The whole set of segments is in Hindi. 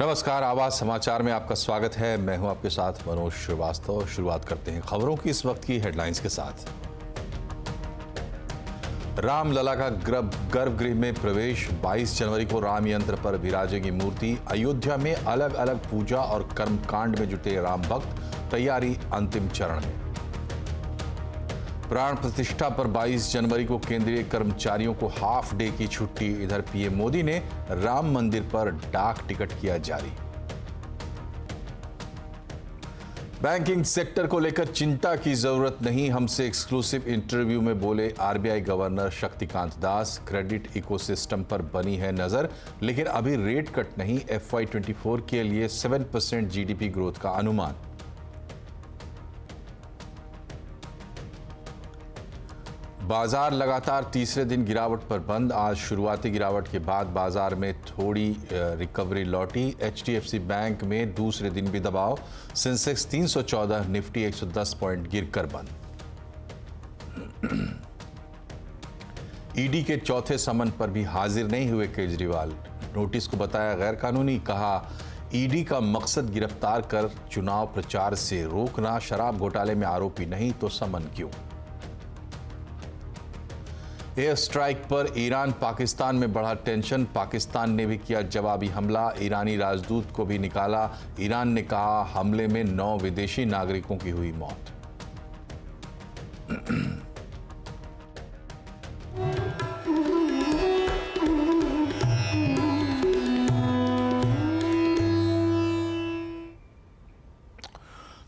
नमस्कार, आवाज समाचार में आपका स्वागत है। मैं हूं आपके साथ मनोज श्रीवास्तव। शुरुआत करते हैं खबरों की इस वक्त की हेडलाइंस के साथ। रामलला का गर्भगृह में प्रवेश। 22 जनवरी को राम यंत्र पर विराजेगी मूर्ति। अयोध्या में अलग अलग पूजा और कर्मकांड में जुटे राम भक्त। तैयारी अंतिम चरण में। प्राण प्रतिष्ठा पर 22 जनवरी को केंद्रीय कर्मचारियों को हाफ डे की छुट्टी। इधर पीएम मोदी ने राम मंदिर पर डाक टिकट किया जारी। बैंकिंग सेक्टर को लेकर चिंता की जरूरत नहीं, हमसे एक्सक्लूसिव इंटरव्यू में बोले RBI governor Shaktikanta Das. Credit ecosystem पर बनी है नजर, लेकिन अभी रेट कट नहीं। FY24 के लिए 7% जीडीपी ग्रोथ का अनुमान। बाजार लगातार तीसरे दिन गिरावट पर बंद। आज शुरुआती गिरावट के बाद बाजार में थोड़ी रिकवरी लौटी। HDFC बैंक में दूसरे दिन भी दबाव। सेंसेक्स 314, निफ्टी 110 पॉइंट गिरकर बंद। ईडी के चौथे समन पर भी हाजिर नहीं हुए केजरीवाल। नोटिस को बताया गैर कानूनी। कहा ईडी का मकसद गिरफ्तार कर चुनाव प्रचार से रोकना। शराब घोटाले में आरोपी नहीं तो समन क्यों। एयर स्ट्राइक पर ईरान पाकिस्तान में बढ़ा टेंशन। पाकिस्तान ने भी किया जवाबी हमला। ईरानी राजदूत को भी निकाला। ईरान ने कहा हमले में 9 विदेशी नागरिकों की हुई मौत।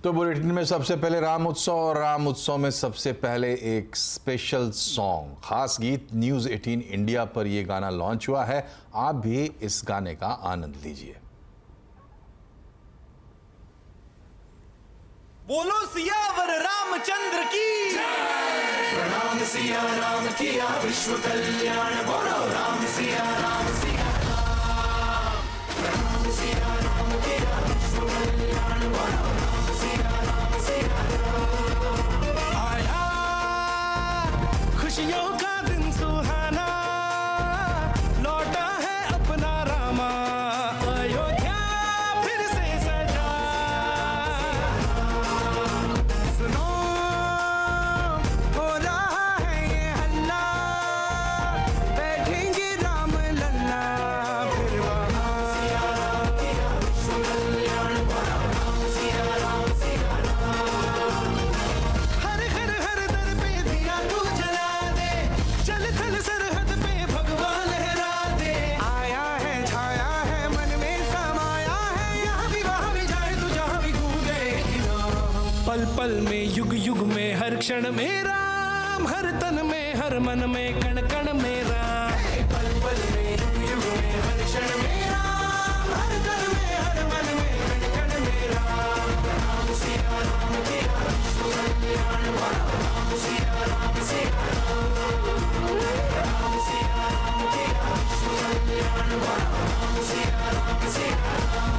तो बुलेटिन में सबसे पहले राम उत्सव, और राम उत्सव में सबसे पहले एक स्पेशल सॉन्ग, खास गीत। न्यूज़ 18 इंडिया पर यह गाना लॉन्च हुआ है। आप भी इस गाने का आनंद लीजिए। बोलो सियावर रामचंद्र की प्रणाम। सिया राम किया विश्व कल्याण। बोलो राम सिया राम सिया राम। प्रणाम सिया राम किया विश्व कल्याण। बोलो आया खुशियों का दिन सुहाना। लौटा है अपना रामा। अयोध्या फिर से सजा। सुनो हो रहा है ये हल्ला। बैठेंगे राम लल्ला फिर वहाँ। पल पल में युग युग में हर क्षण में राम। हर तन में हर मन में कण कण में राम। पल पल में युग युग में हर क्षण में राम। हर तन में हर मन में कण कण में राम। राम सिया राम किया विश्व कल्याण। राम सिया राम सिया राम। राम सिया राम किया विश्व कल्याण। राम सिया राम सिया राम।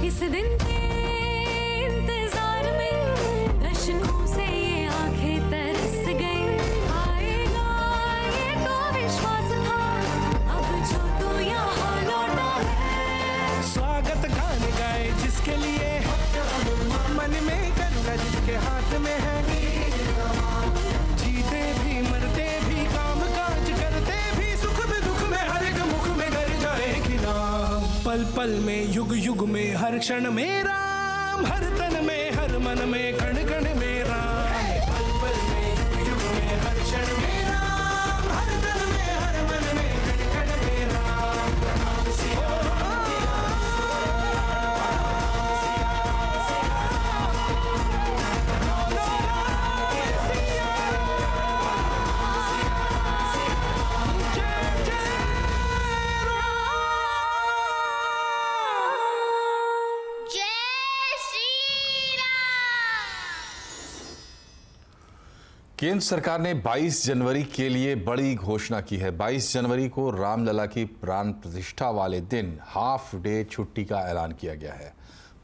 इस दिन के इंतजार में दशकों से ये आंखें तरस गई। आएगा ये तो विश्वास था, अब जो तो यहाँ लौटा है। स्वागत गान गाए जिसके लिए मन में गंगा जिसके हाथ में है। जीते भी मरते भी काम काज करते भी सुख में दुख में हर एक मुख में गर जाएगी राम। पल पल में युग युग में हर क्षण में राम। हर तन में हर मन में कण कण में राम। पल पल में युग युग में हर क्षण में राम। हर तन में हर मन में कण कण में राम। राम सिया राम किया केंद्र सरकार ने 22 जनवरी के लिए बड़ी घोषणा की है। 22 जनवरी को रामलला की प्राण प्रतिष्ठा वाले दिन हाफ डे छुट्टी का ऐलान किया गया है।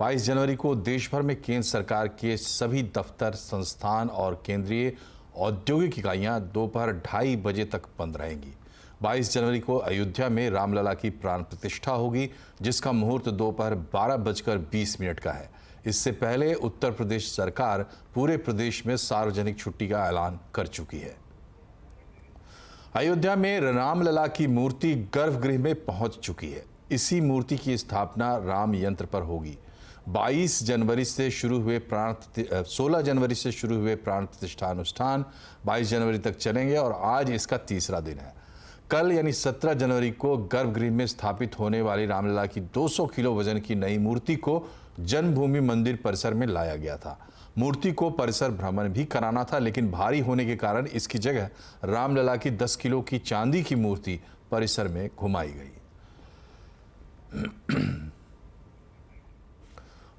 22 जनवरी को देश भर में केंद्र सरकार के सभी दफ्तर, संस्थान और केंद्रीय औद्योगिक इकाइयां दोपहर 2:30 बजे तक बंद रहेंगी। 22 जनवरी को अयोध्या में रामलला की प्राण प्रतिष्ठा होगी, जिसका मुहूर्त दोपहर 12:20 का है। इससे पहले उत्तर प्रदेश सरकार पूरे प्रदेश में सार्वजनिक छुट्टी का ऐलान कर चुकी है। अयोध्या में रामलला की मूर्ति गर्भगृह में पहुंच चुकी है। इसी मूर्ति की स्थापना राम यंत्र पर होगी। 16 जनवरी से शुरू हुए प्राण प्रतिष्ठा अनुष्ठान 22 जनवरी तक चलेंगे और आज इसका तीसरा दिन है। कल यानी 17 जनवरी को गर्भगृह में स्थापित होने वाली रामलला की 200 किलो वजन की नई मूर्ति को जन्मभूमि मंदिर परिसर में लाया गया था। मूर्ति को परिसर भ्रमण भी कराना था, लेकिन भारी होने के कारण इसकी जगह रामलला की 10 किलो की चांदी की मूर्ति परिसर में घुमाई गई।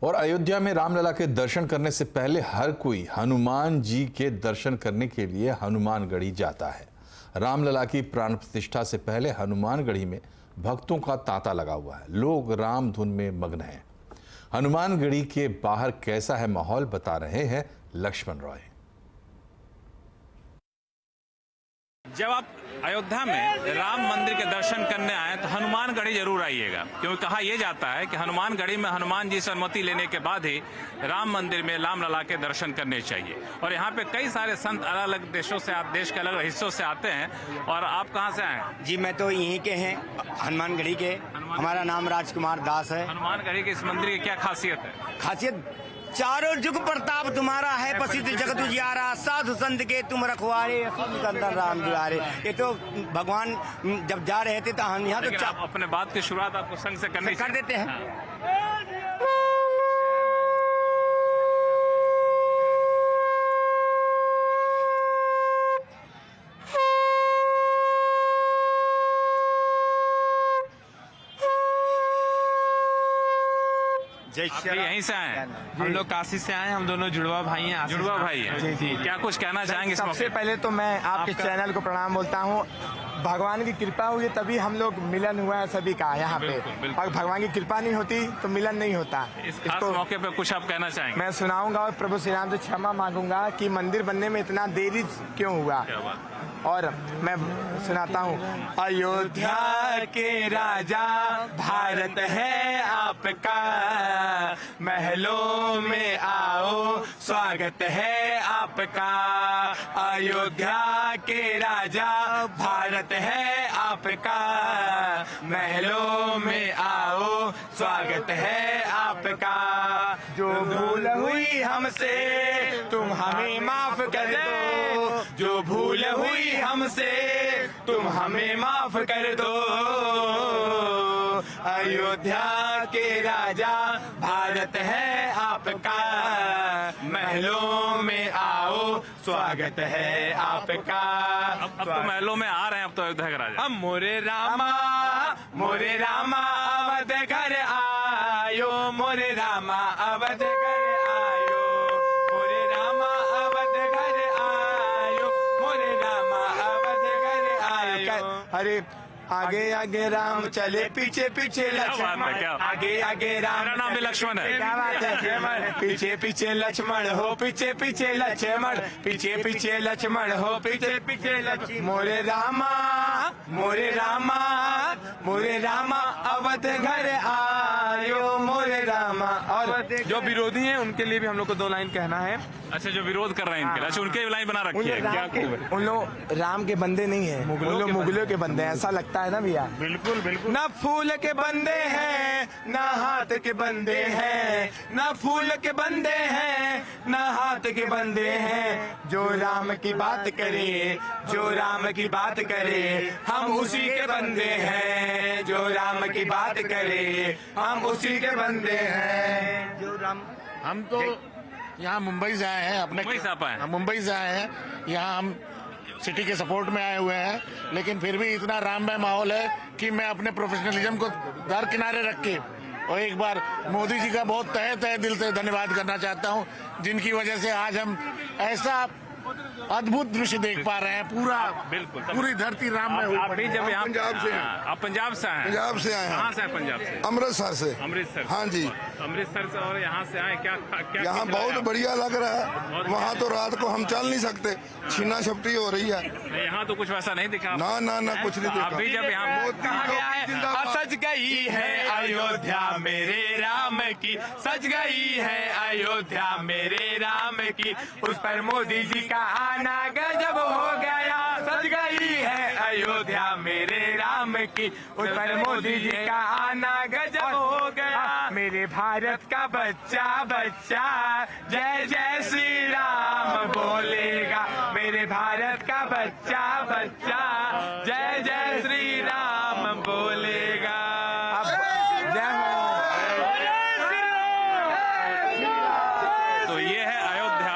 और अयोध्या में रामलला के दर्शन करने से पहले हर कोई हनुमान जी के दर्शन करने के लिए हनुमानगढ़ी जाता है। रामलला की प्राण प्रतिष्ठा से पहले हनुमानगढ़ी में भक्तों का तांता लगा हुआ है। लोग राम धुन में मग्न हैं। हनुमानगढ़ी के बाहर कैसा है माहौल, बता रहे हैं लक्ष्मण रॉय। जब आप अयोध्या में राम मंदिर के दर्शन करने आए तो हनुमानगढ़ी जरूर आइएगा, क्योंकि कहा यह जाता है कि हनुमानगढ़ी में हनुमान जी से अनुमति लेने के बाद ही राम मंदिर में रामलला के दर्शन करने चाहिए। और यहाँ पे कई सारे संत अलग अलग देशों से, देश के अलग हिस्सों से आते हैं। और आप कहाँ से आए? जी मैं तो यहीं के हैं, हनुमानगढ़ी के। हमारा नाम राजकुमार दास है। हनुमानगढ़ी के इस मंदिर की क्या खासियत है? खासियत चारों जुग प्रताप तुम्हारा है, प्रसिद्ध जगत उजियारा, साधु संत के तुम रखवारे, निरंतर राम दुआरे। ये तो भगवान जब जा रहे थे तो हम यहाँ तो आप अपने बात की शुरुआत आपको संग से करनी कर देते हैं। आप यहीं से आए हैं? हम लोग काशी से आए हैं, हम दोनों जुड़वा भाई हैं। जुड़वा भाई हैं। जी जी। क्या कुछ कहना चाहेंगे इस सबसे मौके? पहले तो मैं आपके चैनल को प्रणाम बोलता हूँ। भगवान की कृपा हुई तभी हम लोग मिलन हुआ है सभी का यहाँ पे। बिल्कुल, बिल्कुल। और भगवान की कृपा नहीं होती तो मिलन नहीं होता। इस खास मौके पे कुछ आप कहना चाहेंगे? मैं सुनाऊंगा और प्रभु श्री राम से क्षमा मांगूंगा कि मंदिर बनने में इतना देरी क्यों हुआ। क्या बात? और मैं सुनाता हूँ। अयोध्या के राजा भारत है आपका, महलों में आओ स्वागत है आपका। अयोध्या के राजा भारत है आपका, महलों में आओ स्वागत है आपका। जो भूल हुई हमसे तुम हमें माफ कर दो, जो भूल हुई हमसे तुम हमें माफ कर दो। अयोध्या के राजा भारत है आपका, महलों में आओ स्वागत है आपका। अब तो महलों में आ रहे हैं, अब तो अयोध्या के राजा। अब मोरे रामा अवध घर आयो, मोरे रामा अवध घर आयो, मोरे रामा अवध घर आयो, मोरे रामा अवध घर आयो। अरे आगे आगे राम चले, पीछे पीछे लक्ष्मण। आगे आगे राम। मेरा नाम भी लक्ष्मण है। क्या बात है? पीछे पीछे लक्ष्मण हो, पीछे पीछे लक्ष्मण, पीछे पीछे लक्ष्मण हो, पीछे पीछे लक्ष्मण। मोरे रामा मोरे रामा मोरे रामा अवध घर आयो, मोरे रामा। और जो विरोधी हैं उनके लिए भी हम लोग को 2 लाइन कहना है। अच्छा, जो विरोध कर रहे हैं इनके लिए, अच्छा उनके लाइन बना रखी है क्या? उन लोग राम के बंदे नहीं है, उन लोग मुगलों के बंदे हैं, ऐसा लगता है ना भैया? बिल्कुल बिल्कुल। ना फूल के बंदे हैं ना हाथ के बंदे हैं, ना फूल के बंदे हैं ना हाथ के बंदे हैं। जो राम की बात करे, जो राम की बात करे, हम उसी के बंदे हैं। जो राम की बात करे, हम उसी के बंदे हैं। जो राम। हम तो यहाँ मुंबई से आए हैं, अपने मुंबई से आप आए हैं? हम मुंबई से आए हैं। यहाँ हम सिटी के सपोर्ट में आए हुए हैं, लेकिन फिर भी इतना राममय माहौल है कि मैं अपने प्रोफेशनलिज्म को दरकिनारे रख के और एक बार मोदी जी का बहुत तहे दिल से धन्यवाद करना चाहता हूँ, जिनकी वजह से आज हम ऐसा अद्भुत दृश्य देख पा रहे हैं। पूरा बिल्कुल। पूरी धरती राम में आप भी जब यहाँ पंजाब से हैं। आप पंजाब से आए हैं? पंजाब से आए हैं। कहाँ से हैं पंजाब से? अमृतसर से। अमृतसर से। हाँ जी। अमृतसर से और यहाँ से आए, क्या क्या यहाँ क्या बहुत बढ़िया लग रहा है। बहुत वहाँ तो रात को हम चल नहीं सकते, छीना झपटी हो रही है। नहीं, यहाँ तो कुछ वैसा नहीं दिखा। ना ना ना कुछ नहीं आप भी देखा। जब यहाँ कहा गया है सज गई है अयोध्या मेरे राम की, सज गई है अयोध्या मेरे राम की, उस पर मोदी जी का आना गजब हो गया। सज गई है अयोध्या मेरे राम की, उस पर मोदी जी का आना गजब हो गया। मेरे भारत का बच्चा बच्चा जय जय श्री राम बोलेगा, मेरे भारत का बच्चा बच्चा जय जय श्री राम बोलेगा। जय तो ये है अयोध्या,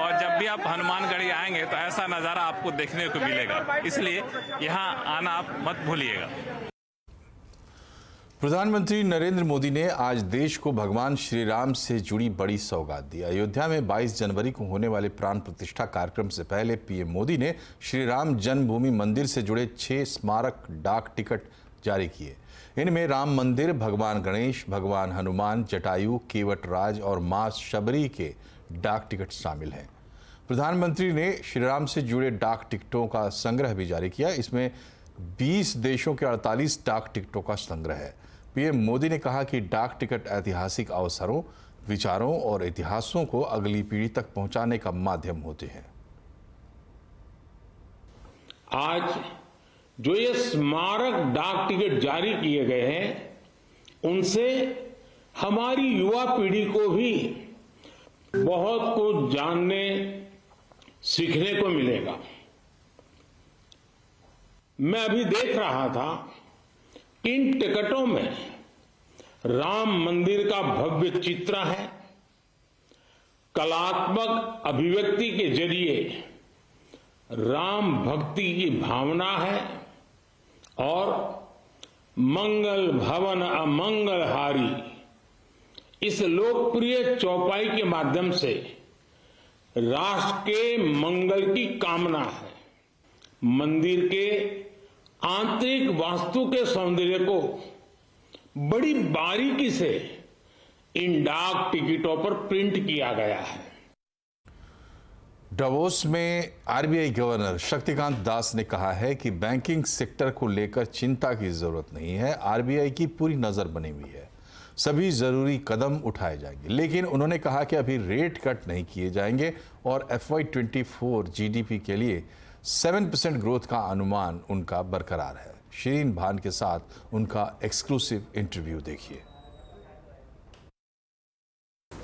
और जब भी आप हनुमानगढ़ी आएंगे तो ऐसा नज़ारा आपको देखने को मिलेगा, इसलिए यहाँ आना आप मत भूलिएगा। प्रधानमंत्री नरेंद्र मोदी ने आज देश को भगवान श्री राम से जुड़ी बड़ी सौगात दी। अयोध्या में 22 जनवरी को होने वाले प्राण प्रतिष्ठा कार्यक्रम से पहले पीएम मोदी ने श्री राम जन्मभूमि मंदिर से जुड़े 6 स्मारक डाक टिकट जारी किए। इनमें राम मंदिर, भगवान गणेश, भगवान हनुमान, जटायु, केवट राज और मां शबरी के डाक टिकट शामिल हैं। प्रधानमंत्री ने श्री राम से जुड़े डाक टिकटों का संग्रह भी जारी किया। इसमें 20 देशों के 48 डाक टिकटों का संग्रह है। पीएम मोदी ने कहा कि डाक टिकट ऐतिहासिक अवसरों, विचारों और इतिहासों को अगली पीढ़ी तक पहुंचाने का माध्यम होते हैं। आज जो ये स्मारक डाक टिकट जारी किए गए हैं, उनसे हमारी युवा पीढ़ी को भी बहुत कुछ जानने सीखने को मिलेगा। मैं अभी देख रहा था, इन टिकटों में राम मंदिर का भव्य चित्र है, कलात्मक अभिव्यक्ति के जरिए राम भक्ति की भावना है और मंगल भवन अमंगलहारी इस लोकप्रिय चौपाई के माध्यम से राष्ट्र के मंगल की कामना है। मंदिर के आंतरिक वास्तु के सौंदर्य को बड़ी बारीकी से इन डाक टिकटों पर प्रिंट किया गया है। डावोस में आरबीआई गवर्नर शक्तिकांत दास ने कहा है कि बैंकिंग सेक्टर को लेकर चिंता की जरूरत नहीं है। आरबीआई की पूरी नजर बनी हुई है, सभी जरूरी कदम उठाए जाएंगे। लेकिन उन्होंने कहा कि अभी रेट कट नहीं किए जाएंगे और FY24 जीडीपी के लिए 7% ग्रोथ का अनुमान उनका बरकरार है। शीरीन भान के साथ उनका एक्सक्लूसिव इंटरव्यू देखिए।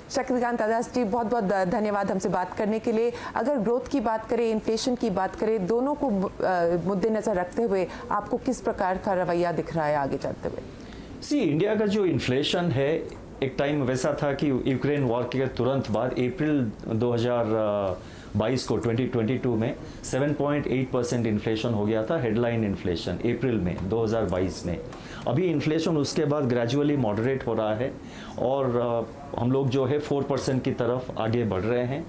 शक्तिकांत दास जी, बहुत बहुत धन्यवाद हमसे बात करने के लिए। अगर ग्रोथ की बात करें, इन्फ्लेशन की बात करें, दोनों को मुद्देनजर रखते हुए आपको किस प्रकार का रवैया दिख रहा है आगे चलते हुए? इंडिया का जो इन्फ्लेशन है, एक टाइम वैसा था कि यूक्रेन वॉर के तुरंत बाद अप्रैल 2022 को 2022 में 7.8% इन्फ्लेशन हो गया था, हेडलाइन इन्फ्लेशन अप्रैल में 2022 में। अभी इन्फ्लेशन उसके बाद ग्रेजुअली मॉडरेट हो रहा है और हम लोग जो है 4% की तरफ आगे बढ़ रहे हैं।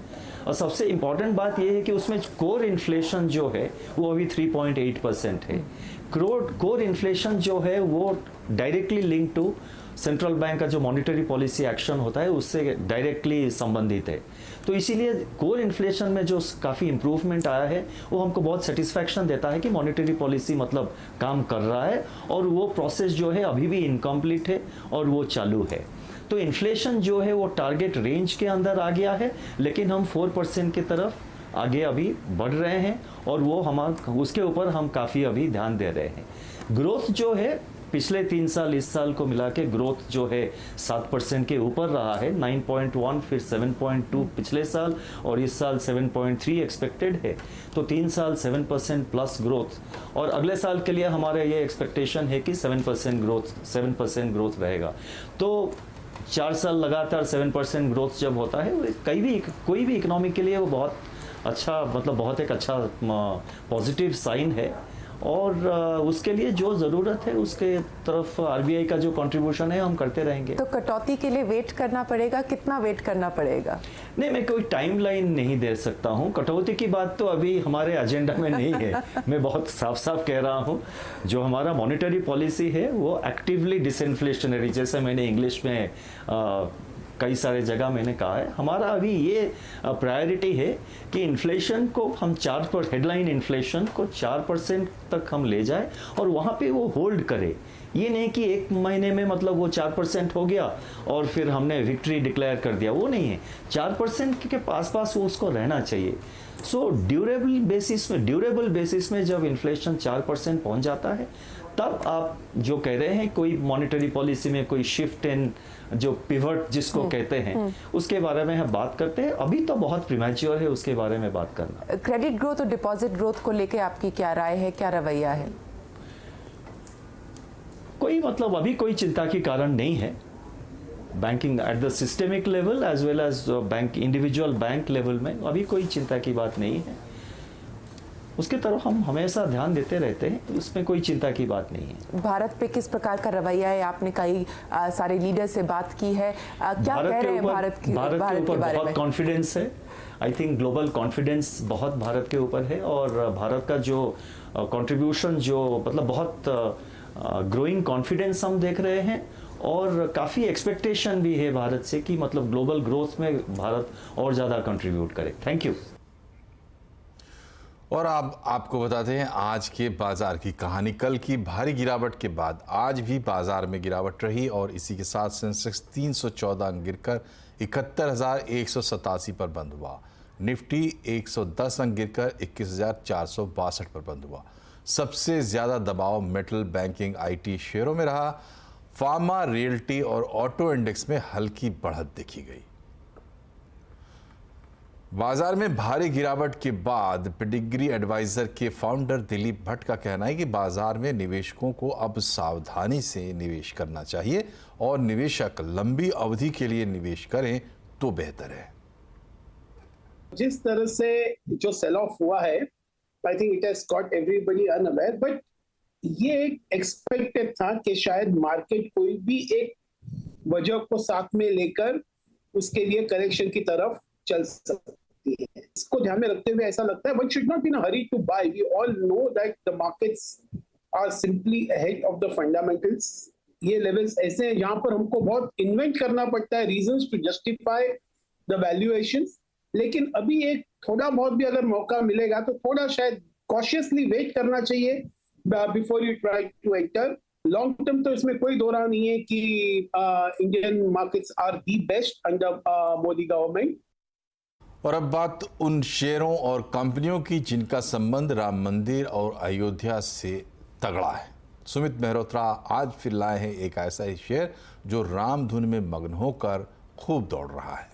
और सबसे इम्पॉर्टेंट बात यह है कि उसमें कोर इन्फ्लेशन जो है वो अभी 3.8% है। कोर इन्फ्लेशन जो है वो directly link to central bank का जो मॉनेटरी पॉलिसी एक्शन होता है उससे डायरेक्टली संबंधित है। तो इसीलिए कोर इन्फ्लेशन में जो काफ़ी इम्प्रूवमेंट आया है वो हमको बहुत सेटिस्फैक्शन देता है कि मॉनेटरी पॉलिसी मतलब काम कर रहा है और वो प्रोसेस जो है अभी भी इनकम्प्लीट है और वो चालू है। तो इन्फ्लेशन जो है वो टारगेट रेंज के अंदर आ गया है, लेकिन हम 4% की तरफ आगे अभी बढ़ रहे हैं और वो उसके ऊपर हम काफ़ी अभी ध्यान दे रहे हैं। ग्रोथ जो है पिछले 3 साल इस साल को मिला के ग्रोथ जो है 7% के ऊपर रहा है, 9.1 फिर 7.2 पिछले साल और इस साल 7.3 एक्सपेक्टेड है। तो 3 साल 7% प्लस ग्रोथ और अगले साल के लिए हमारे ये एक्सपेक्टेशन है कि 7% ग्रोथ रहेगा। तो 4 साल लगातार 7% ग्रोथ जब होता है कोई भी इकोनॉमी के लिए वो बहुत अच्छा, मतलब बहुत एक अच्छा पॉजिटिव साइन है और उसके लिए जो ज़रूरत है उसके तरफ आरबीआई का जो कंट्रीब्यूशन है हम करते रहेंगे। तो कटौती के लिए वेट करना पड़ेगा, कितना वेट करना पड़ेगा? नहीं, मैं कोई टाइमलाइन नहीं दे सकता हूं। कटौती की बात तो अभी हमारे एजेंडा में नहीं है। मैं बहुत साफ साफ कह रहा हूं, जो हमारा मॉनेटरी पॉलिसी है वो एक्टिवली डिसइन्फ्लेशनरी, जैसे मैंने इंग्लिश में कई सारे जगह मैंने कहा है, हमारा अभी ये प्रायोरिटी है कि इन्फ्लेशन को हम 4% हेडलाइन इन्फ्लेशन को 4% तक हम ले जाए और वहाँ पे वो होल्ड करे। ये नहीं कि एक महीने में मतलब वो 4% हो गया और फिर हमने विक्ट्री डिक्लेयर कर दिया, वो नहीं है। 4% के पास वो उसको रहना चाहिए। सो ड्यूरेबल बेसिस में जब इन्फ्लेशन 4% पहुंच जाता है, तब आप जो कह रहे हैं कोई मॉनेटरी पॉलिसी में कोई शिफ्ट इन जो पिवट जिसको कहते हैं, उसके बारे में हम बात करते हैं। अभी तो बहुत प्रीमैच्योर है उसके बारे में बात करना। क्रेडिट ग्रोथ और डिपॉजिट ग्रोथ को लेके आपकी क्या राय है, क्या रवैया है? कोई मतलब अभी कोई चिंता की कारण नहीं है। Banking at the systemic level as well as bank individual bank level में अभी कोई चिंता की बात नहीं है। उसके तरफ हम हमेशा ध्यान देते रहते हैं, उसमें कोई चिंता की बात नहीं है। भारत पे किस प्रकार का रवैया है? आपने कई सारे लीडर से बात की है, क्या कह रहे हैं भारत के बारे में? बहुत कॉन्फिडेंस है। आई थिंक ग्लोबल कॉन्फिडेंस बहुत भारत के ऊपर है और भारत का जो कंट्रीब्यूशन जो मतलब बहुत ग्रोइंग कॉन्फिडेंस हम देख रहे हैं और काफ़ी एक्सपेक्टेशन भी है भारत से कि मतलब ग्लोबल ग्रोथ में भारत और ज़्यादा कंट्रीब्यूट करे। Thank you. और अब आपको बताते हैं आज के बाजार की कहानी। कल की भारी गिरावट के बाद आज भी बाजार में गिरावट रही और इसी के साथ सेंसेक्स 314 अंक गिरकर 71,187 पर बंद हुआ। निफ्टी 110 अंक गिरकर 21,462 पर बंद हुआ। सबसे ज्यादा दबाव मेटल, बैंकिंग, आईटी शेयरों में रहा। फार्मा, रियल्टी और ऑटो इंडेक्स में हल्की बढ़त देखी गई। बाजार में भारी गिरावट के बाद पेडिग्री एडवाइजर के फाउंडर दिलीप भट्ट का कहना है कि बाजार में निवेशकों को अब सावधानी से निवेश करना चाहिए और निवेशक लंबी अवधि के लिए निवेश करें तो बेहतर है। जिस तरह से जो सेल ऑफ हुआ है, I think it has got everybody unaware, but ये एक एक्सपेक्टेड था कि शायद मार्केट कोई भी एक वजह को साथ में लेकर उसके लिए करेक्शन की तरफ चल सकती है। इसको ध्यान में रखते हुए ऐसा लगता है one should not be in a hurry to buy. We all know that the markets are simply ahead of the fundamentals. ये लेवल्स ऐसे हैं यहाँ पर हमको बहुत इन्वेंट करना पड़ता है reasons to justify the valuations. लेकिन अभी एक थोड़ा बहुत भी अगर मौका मिलेगा तो थोड़ा शायद cautiously वेट करना चाहिए before you try to enter. Long term तो इसमें कोई दो राह नहीं है कि Indian markets are the best under Modi government. और अब बात उन शेयरों और कंपनियों की जिनका संबंध राम मंदिर और अयोध्या से तगड़ा है। सुमित मेहरोत्रा आज फिर लाए हैं एक ऐसा ही शेयर जो राम धुन में मग्न होकर खूब दौड़ रहा है।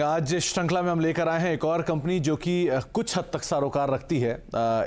आज इस श्रृंखला में हम लेकर आए हैं एक और कंपनी जो कि कुछ हद तक सरोकार रखती है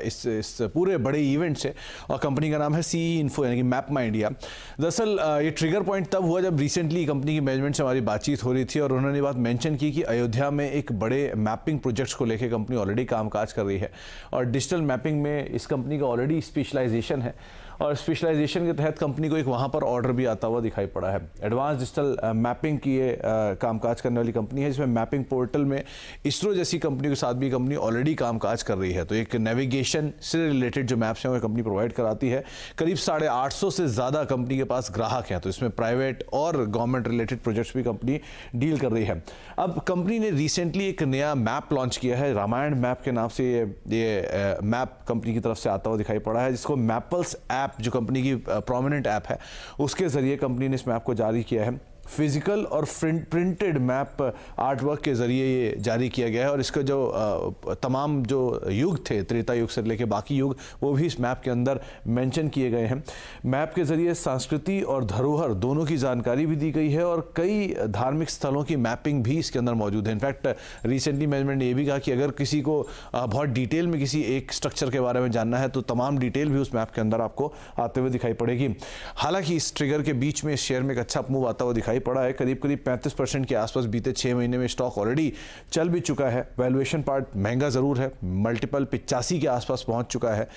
इस पूरे बड़े इवेंट से, और कंपनी का नाम है सीई इन्फो यानी कि मैप माई इंडिया। दरअसल ये ट्रिगर पॉइंट तब हुआ जब रिसेंटली कंपनी की मैनेजमेंट से हमारी बातचीत हो रही थी और उन्होंने बात मेंशन की कि अयोध्या में एक बड़े मैपिंग प्रोजेक्ट्स को लेकर कंपनी ऑलरेडी कामकाज कर रही है और डिजिटल मैपिंग में इस कंपनी का ऑलरेडी स्पेशलाइजेशन है और स्पेशलाइजेशन के तहत कंपनी को एक वहाँ पर ऑर्डर भी आता हुआ दिखाई पड़ा है। एडवांस डिजिटल मैपिंग की ये कामकाज करने वाली कंपनी है, जिसमें मैपिंग पोर्टल में इसरो जैसी कंपनी के साथ भी कंपनी ऑलरेडी कामकाज कर रही है। तो एक नेविगेशन से रिलेटेड जो मैप्स हैं वो कंपनी प्रोवाइड कराती है। करीब 850 से ज़्यादा कंपनी के पास ग्राहक हैं, तो इसमें प्राइवेट और गवर्नमेंट रिलेटेड प्रोजेक्ट्स भी कंपनी डील कर रही है। अब कंपनी ने रिसेंटली एक नया मैप लॉन्च किया है, रामायण मैप के नाम से ये मैप कंपनी की तरफ से आता हुआ दिखाई पड़ा है, जिसको मैपल्स ऐप जो कंपनी की प्रोमिनेंट ऐप है उसके जरिए कंपनी ने इस मैप को जारी किया है। फिजिकल और प्रिंटेड मैप आर्ट वर्क के ज़रिए ये जारी किया गया है और इसका जो तमाम जो युग थे, त्रेता युग से लेकर बाकी युग, वो भी इस मैप के अंदर मेंशन किए गए हैं। मैप के ज़रिए संस्कृति और धरोहर दोनों की जानकारी भी दी गई है और कई धार्मिक स्थलों की मैपिंग भी इसके अंदर मौजूद है। इनफैक्ट रिसेंटली मैनेजमेंट ने ये भी कहा कि अगर किसी को बहुत डिटेल में किसी एक स्ट्रक्चर के बारे में जानना है तो तमाम डिटेल भी उस मैप के अंदर आपको आते हुए दिखाई पड़ेगी। हालांकि इस ट्रिगर के बीच में इस शेयर में एक अच्छा मूव आता हुआ दिखाई दिखाई पड़ा है। करीब करीब 35% के आसपास बीते 6 महीने में स्टॉक ऑलरेडी चल भी चुका है। वैल्यूएशन पार्ट महंगा ज़रूर है, मल्टीपल 85 के आसपास पहुंच चुका है।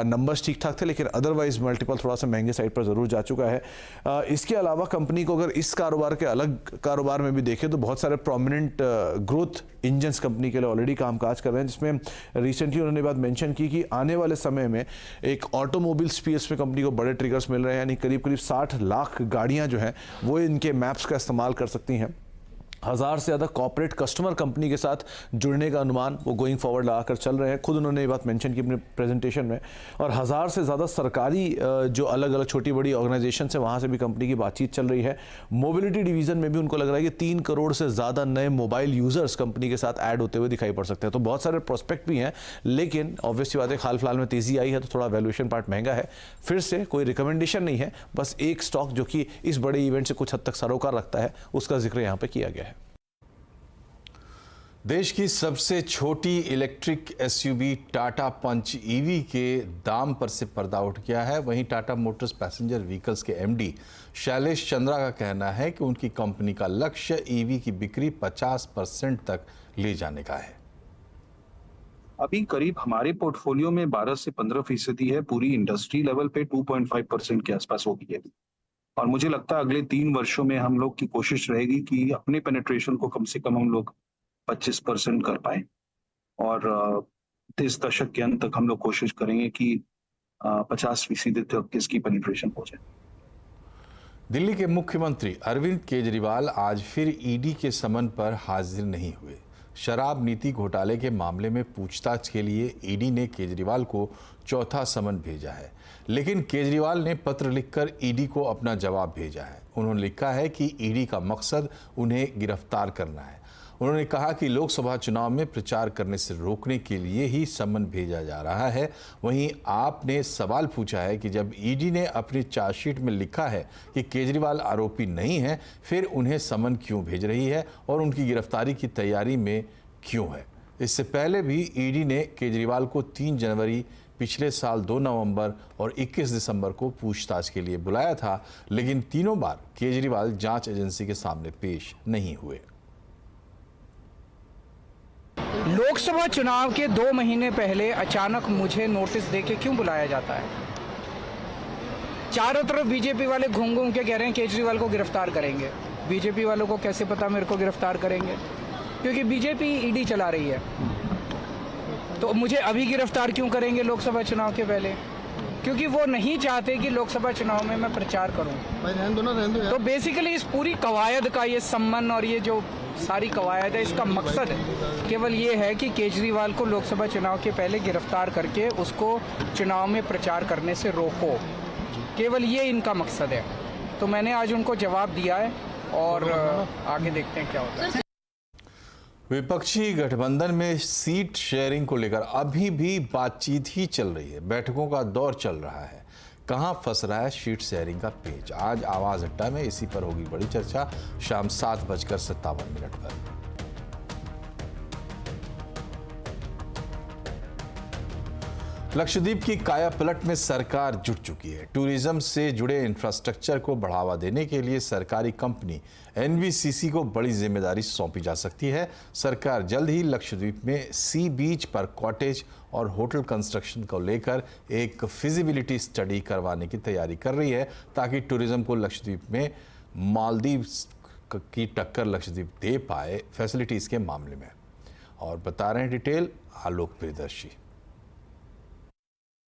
नंबर्स ठीक ठाक थे, लेकिन अदरवाइज मल्टीपल थोड़ा सा महंगे साइड पर ज़रूर जा चुका है। इसके अलावा कंपनी को अगर इस कारोबार के अलग कारोबार में भी देखें तो बहुत सारे प्रोमिनेंट ग्रोथ इंजन्स कंपनी के लिए ऑलरेडी कामकाज कर रहे हैं, जिसमें रिसेंटली उन्होंने बात मेंशन की कि आने वाले समय में एक ऑटोमोबाइल स्पेस में कंपनी को बड़े ट्रिगर्स मिल रहे हैं, यानी करीब करीब 60 लाख गाड़ियां जो हैं वो इनके मैप्स का इस्तेमाल कर सकती हैं। 1000 से ज़्यादा कॉर्पोरेट कस्टमर कंपनी के साथ जुड़ने का अनुमान वो गोइंग फॉरवर्ड लगाकर चल रहे हैं। खुद उन्होंने ये बात मेंशन की अपने प्रेजेंटेशन में। और 1000 से ज़्यादा सरकारी जो अलग अलग छोटी बड़ी ऑर्गेनाइजेशन है वहाँ से भी कंपनी की बातचीत चल रही है। मोबिलिटी डिवीज़न में भी उनको लग रहा है कि 3 करोड़ से ज़्यादा नए मोबाइल यूज़र्स कंपनी के साथ ऐड होते हुए दिखाई पड़ सकते हैं। तो बहुत सारे प्रोस्पेक्ट भी हैं, लेकिन ऑब्वियसली बात है हाल फिलहाल में तेज़ी आई है तो थोड़ा वैल्यूएशन पार्ट महंगा है। फिर से कोई रिकमेंडेशन नहीं है, बस एक स्टॉक जो कि इस बड़े इवेंट से कुछ हद तक सरोकार रखता है उसका जिक्र यहाँ पर किया गया है। देश की सबसे छोटी electric SUV Tata Punch EV के दाम पर से पर्दा उठ गया है। वहीं टाटा मोटर्स पैसेंजर व्हीकल्स के एमडी शैलेश चंद्रा का कहना है कि उनकी कंपनी का लक्ष्य ईवी की बिक्री 50% तक ले जाने का है। अभी करीब हमारे पोर्टफोलियो में 12 से 15% है, पूरी इंडस्ट्री लेवल पे 2.5% के आसपास होगी है। और मुझे लगता है अगले 3 वर्षों में हम लोग की कोशिश रहेगी कि अपने पेनिट्रेशन को कम से कम हम लोग 25% कर पाए और इस दशक के अंत तक हम लोग कोशिश करेंगे कि 50% तक इसकी पेनिट्रेशन हो जाए। दिल्ली के मुख्यमंत्री अरविंद केजरीवाल आज फिर ईडी के समन पर हाजिर नहीं हुए। शराब नीति घोटाले के मामले में पूछताछ के लिए ईडी ने केजरीवाल को चौथा समन भेजा है, लेकिन केजरीवाल ने पत्र लिखकर ईडी को अपना जवाब भेजा है। उन्होंने लिखा है कि ईडी का मकसद उन्हें गिरफ्तार करना है। उन्होंने कहा कि लोकसभा चुनाव में प्रचार करने से रोकने के लिए ही समन भेजा जा रहा है। वहीं आपने सवाल पूछा है कि जब ईडी ने अपनी चार्जशीट में लिखा है कि केजरीवाल आरोपी नहीं है, फिर उन्हें समन क्यों भेज रही है और उनकी गिरफ्तारी की तैयारी में क्यों है। इससे पहले भी ईडी ने केजरीवाल को 3 जनवरी पिछले साल, 2 नवंबर और 21 दिसंबर को पूछताछ के लिए बुलाया था, लेकिन तीनों बार केजरीवाल जांच एजेंसी के सामने पेश नहीं हुए। लोकसभा चुनाव के 2 महीने पहले अचानक मुझे नोटिस देके क्यों बुलाया जाता है? चारों तरफ बीजेपी वाले घूम घूम के कह रहे हैं केजरीवाल को गिरफ्तार करेंगे। बीजेपी वालों को कैसे पता मेरे को गिरफ्तार करेंगे? क्योंकि बीजेपी ईडी चला रही है। तो मुझे अभी गिरफ्तार क्यों करेंगे लोकसभा चुनाव के पहले? क्योंकि वो नहीं चाहते कि लोकसभा चुनाव में मैं प्रचार करूं। तो बेसिकली इस पूरी कवायद का ये सम्मान और ये जो सारी कवायद है, इसका मकसद केवल ये है कि केजरीवाल को लोकसभा चुनाव के पहले गिरफ्तार करके उसको चुनाव में प्रचार करने से रोको। केवल ये इनका मकसद है। तो मैंने आज उनको जवाब दिया है और आगे देखते हैं क्या होता है। विपक्षी गठबंधन में सीट शेयरिंग को लेकर अभी भी बातचीत ही चल रही है। बैठकों का दौर चल रहा है। कहां फंस रहा है सीट शेयरिंग का पेच? आज आवाज अड्डा में इसी पर होगी बड़ी चर्चा, शाम 7:57 पर। लक्षद्वीप की काया पलट में सरकार जुट चुकी है। टूरिज्म से जुड़े इंफ्रास्ट्रक्चर को बढ़ावा देने के लिए सरकारी कंपनी एनवीसीसी को बड़ी जिम्मेदारी सौंपी जा सकती है। सरकार जल्द ही लक्षद्वीप में सी बीच पर कॉटेज और होटल कंस्ट्रक्शन को लेकर एक फिजिबिलिटी स्टडी करवाने की तैयारी कर रही है, ताकि टूरिज्म को लक्षद्वीप में मालदीव की टक्कर लक्षद्वीप दे पाए फैसिलिटीज के मामले में। और बता रहे हैं डिटेल आलोक प्रियदर्शी।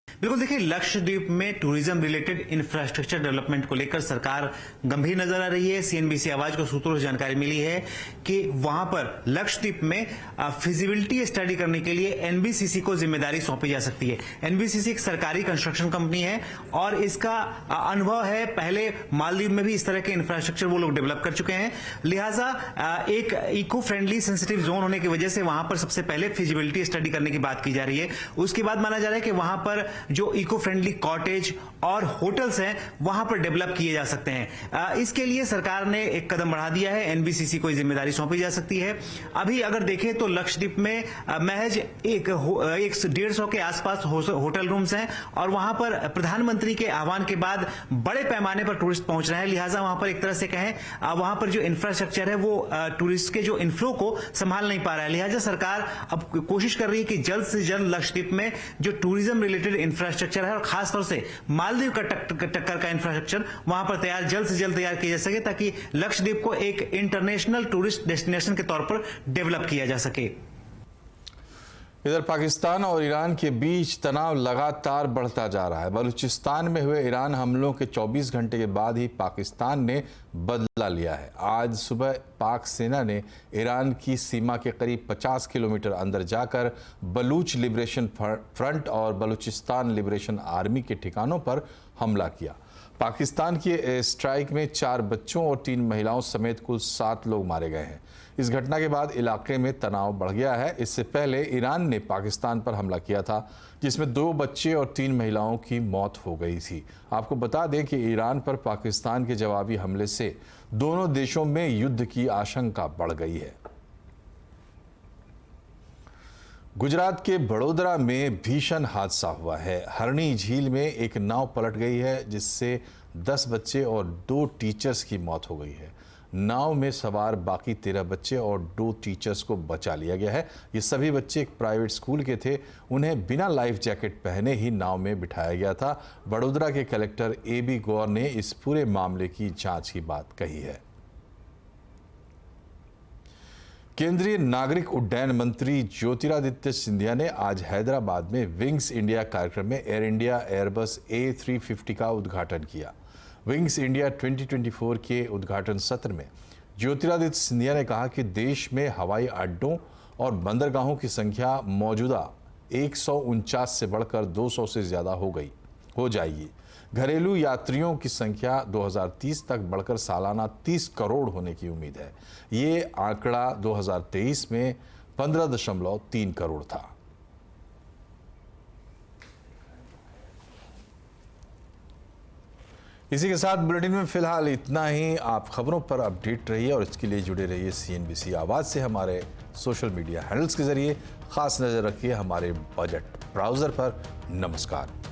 बिल्कुल, देखिए लक्षद्वीप में टूरिज्म रिलेटेड इंफ्रास्ट्रक्चर डेवलपमेंट को लेकर सरकार गंभीर नजर आ रही है। सीएनबीसी आवाज को सूत्रों से जानकारी मिली है कि वहां पर लक्षद्वीप में फिजिबिलिटी स्टडी करने के लिए एनबीसीसी को जिम्मेदारी सौंपी जा सकती है। एनबीसीसी एक सरकारी कंस्ट्रक्शन कंपनी है और इसका अनुभव है, पहले मालदीव में भी इस तरह के इंफ्रास्ट्रक्चर वो लोग डेवलप कर चुके हैं। लिहाजा एक इको फ्रेंडली सेंसिटिव जोन होने की वजह से वहां पर सबसे पहले फिजिबिलिटी स्टडी करने की बात की जा रही है। उसके बाद माना जा रहा है कि वहां पर जो इको फ्रेंडली कॉटेज और होटल्स हैं वहां पर डेवलप किए जा सकते हैं। इसके लिए सरकार ने एक कदम बढ़ा दिया है, एनबीसीसी को जिम्मेदारी सौंपी जा सकती है। अभी अगर देखें तो लक्षद्वीप में महज 150 के आसपास होटल रूम्स हैं और वहां पर प्रधानमंत्री के आह्वान के बाद बड़े पैमाने पर टूरिस्ट पहुंच रहे हैं। लिहाजा वहां पर एक तरह से कहें वहां पर जो इंफ्रास्ट्रक्चर है वो टूरिस्ट के जो इनफ्लो को संभाल नहीं पा रहा है। लिहाजा सरकार अब कोशिश कर रही है कि जल्द से जल्द लक्षद्वीप में जो टूरिज्म रिलेटेड इंफ्रास्ट्रक्चर है और खासतौर से मालदीव का टक्कर का इंफ्रास्ट्रक्चर वहां पर जल्द से जल्द तैयार किया जा सके, ताकि लक्षद्वीप को एक इंटरनेशनल टूरिस्ट डेस्टिनेशन के तौर पर डेवलप किया जा सके। इधर पाकिस्तान और ईरान के बीच तनाव लगातार बढ़ता जा रहा है। बलूचिस्तान में हुए ईरान हमलों के 24 घंटे के बाद ही पाकिस्तान ने बदला लिया है। आज सुबह पाक सेना ने ईरान की सीमा के करीब 50 किलोमीटर अंदर जाकर बलूच लिबरेशन फ्रंट और बलूचिस्तान लिबरेशन आर्मी के ठिकानों पर हमला किया। पाकिस्तान की स्ट्राइक में 4 बच्चों और 3 महिलाओं समेत कुल 7 लोग मारे गए हैं। इस घटना के बाद इलाके में तनाव बढ़ गया है। इससे पहले ईरान ने पाकिस्तान पर हमला किया था, जिसमें 2 बच्चे और 3 महिलाओं की मौत हो गई थी। आपको बता दें कि ईरान पर पाकिस्तान के जवाबी हमले से दोनों देशों में युद्ध की आशंका बढ़ गई है। गुजरात के बड़ोदरा में भीषण हादसा हुआ है। हरणी झील में एक नाव पलट गई है, जिससे 10 बच्चे और 2 टीचर्स की मौत हो गई है। नाव में सवार बाकी 13 बच्चे और 2 टीचर्स को बचा लिया गया है। ये सभी बच्चे एक प्राइवेट स्कूल के थे। उन्हें बिना लाइफ जैकेट पहने ही नाव में बिठाया गया था। बड़ोदरा के कलेक्टर AB गौर ने इस पूरे मामले की जांच की बात कही है। केंद्रीय नागरिक उड्डयन मंत्री ज्योतिरादित्य सिंधिया ने आज हैदराबाद में विंग्स इंडिया कार्यक्रम में एयर इंडिया एयरबस A350 का उद्घाटन किया। विंग्स इंडिया 2024 के उद्घाटन सत्र में ज्योतिरादित्य सिंधिया ने कहा कि देश में हवाई अड्डों और बंदरगाहों की संख्या मौजूदा 149 से बढ़कर 200 से ज़्यादा हो जाएगी। घरेलू यात्रियों की संख्या 2030 तक बढ़कर सालाना 30 करोड़ होने की उम्मीद है। ये आंकड़ा 2023 में 15.3 करोड़ था। इसी के साथ बुलेटिन में फिलहाल इतना ही। आप खबरों पर अपडेट रहिए और इसके लिए जुड़े रहिए CNBC आवाज़ से। हमारे सोशल मीडिया हैंडल्स के जरिए खास नज़र रखिए हमारे बजट ब्राउज़र पर। नमस्कार।